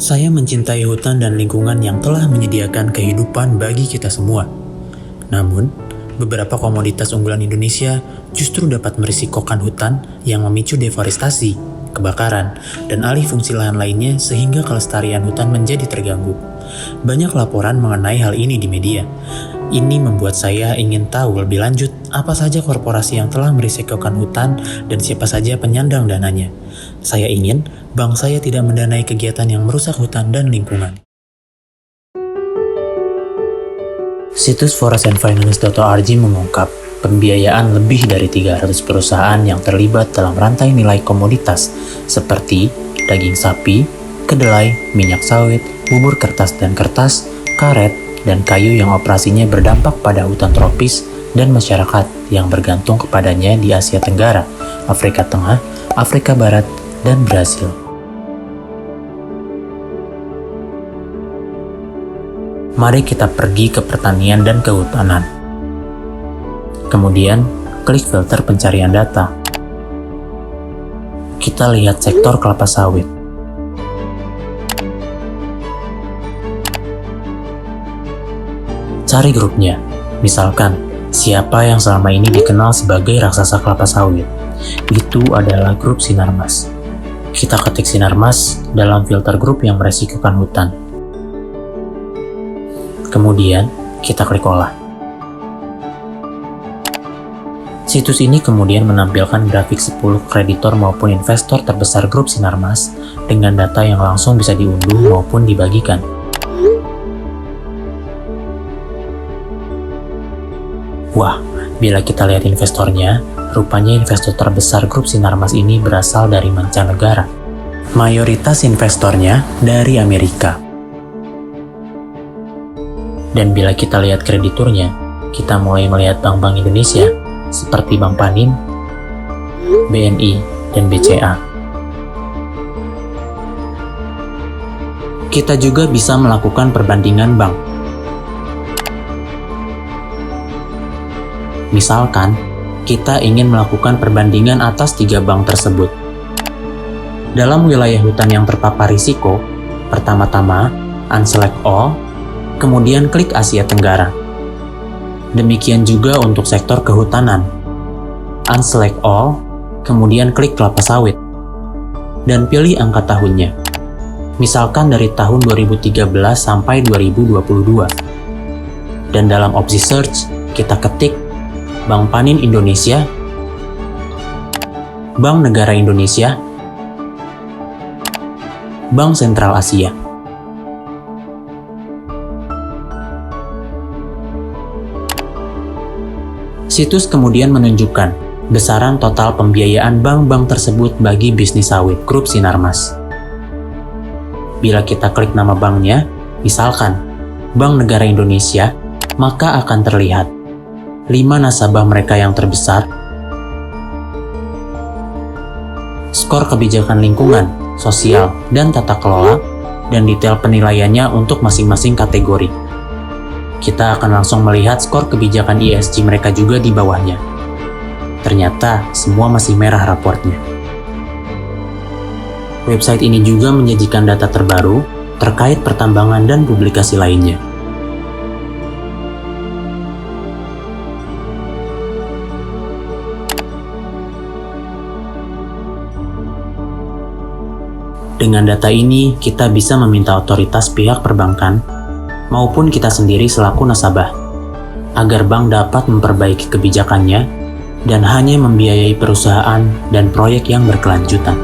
Saya mencintai hutan dan lingkungan yang telah menyediakan kehidupan bagi kita semua. Namun, beberapa komoditas unggulan Indonesia justru dapat merisikokan hutan yang memicu deforestasi, kebakaran, dan alih fungsi lahan lainnya sehingga kelestarian hutan menjadi terganggu. Banyak laporan mengenai hal ini di media. Ini membuat saya ingin tahu lebih lanjut apa saja korporasi yang telah merisikokan hutan dan siapa saja penyandang dananya. Saya ingin bank saya tidak mendanai kegiatan yang merusak hutan dan lingkungan. Situs forestandfinance.org mengungkap pembiayaan lebih dari 300 perusahaan yang terlibat dalam rantai nilai komoditas seperti daging sapi, kedelai, minyak sawit, bubur kertas dan kertas, karet, dan kayu yang operasinya berdampak pada hutan tropis dan masyarakat yang bergantung kepadanya di Asia Tenggara, Afrika Tengah, Afrika Barat, dan Brasil. Mari kita pergi ke pertanian dan kehutanan. Kemudian, klik filter pencarian data. Kita lihat sektor kelapa sawit. Cari grupnya, misalkan siapa yang selama ini dikenal sebagai raksasa kelapa sawit. Itu adalah grup Sinarmas. Kita ketik Sinarmas dalam filter grup yang meresikokan hutan. Kemudian, kita klik olah. Situs ini kemudian menampilkan grafik 10 kreditor maupun investor terbesar grup Sinarmas dengan data yang langsung bisa diunduh maupun dibagikan. Wah, bila kita lihat investornya, rupanya investor terbesar grup Sinarmas ini berasal dari mancanegara. Mayoritas investornya dari Amerika. Dan bila kita lihat krediturnya, kita mulai melihat bank-bank Indonesia seperti Bank Panin, BNI, dan BCA. Kita juga bisa melakukan perbandingan bank. Misalkan, kita ingin melakukan perbandingan atas 3 bank tersebut. Dalam wilayah hutan yang terpapar risiko, pertama-tama, unselect all, kemudian klik Asia Tenggara. Demikian juga untuk sektor kehutanan. Unselect all, kemudian klik kelapa sawit. Dan pilih angka tahunnya. Misalkan dari tahun 2013 sampai 2022. Dan dalam opsi search, kita ketik Bank Panin Indonesia, Bank Negara Indonesia, Bank Sentral Asia. Situs kemudian menunjukkan besaran total pembiayaan bank-bank tersebut bagi bisnis sawit grup Sinarmas. Bila kita klik nama banknya, misalkan Bank Negara Indonesia, maka akan terlihat 5 nasabah mereka yang terbesar, skor kebijakan lingkungan, sosial, dan tata kelola, dan detail penilaiannya untuk masing-masing kategori. Kita akan langsung melihat skor kebijakan ESG mereka juga di bawahnya. Ternyata semua masih merah raportnya. Website ini juga menyajikan data terbaru terkait pertambangan dan publikasi lainnya. Dengan data ini, kita bisa meminta otoritas pihak perbankan maupun kita sendiri selaku nasabah agar bank dapat memperbaiki kebijakannya dan hanya membiayai perusahaan dan proyek yang berkelanjutan.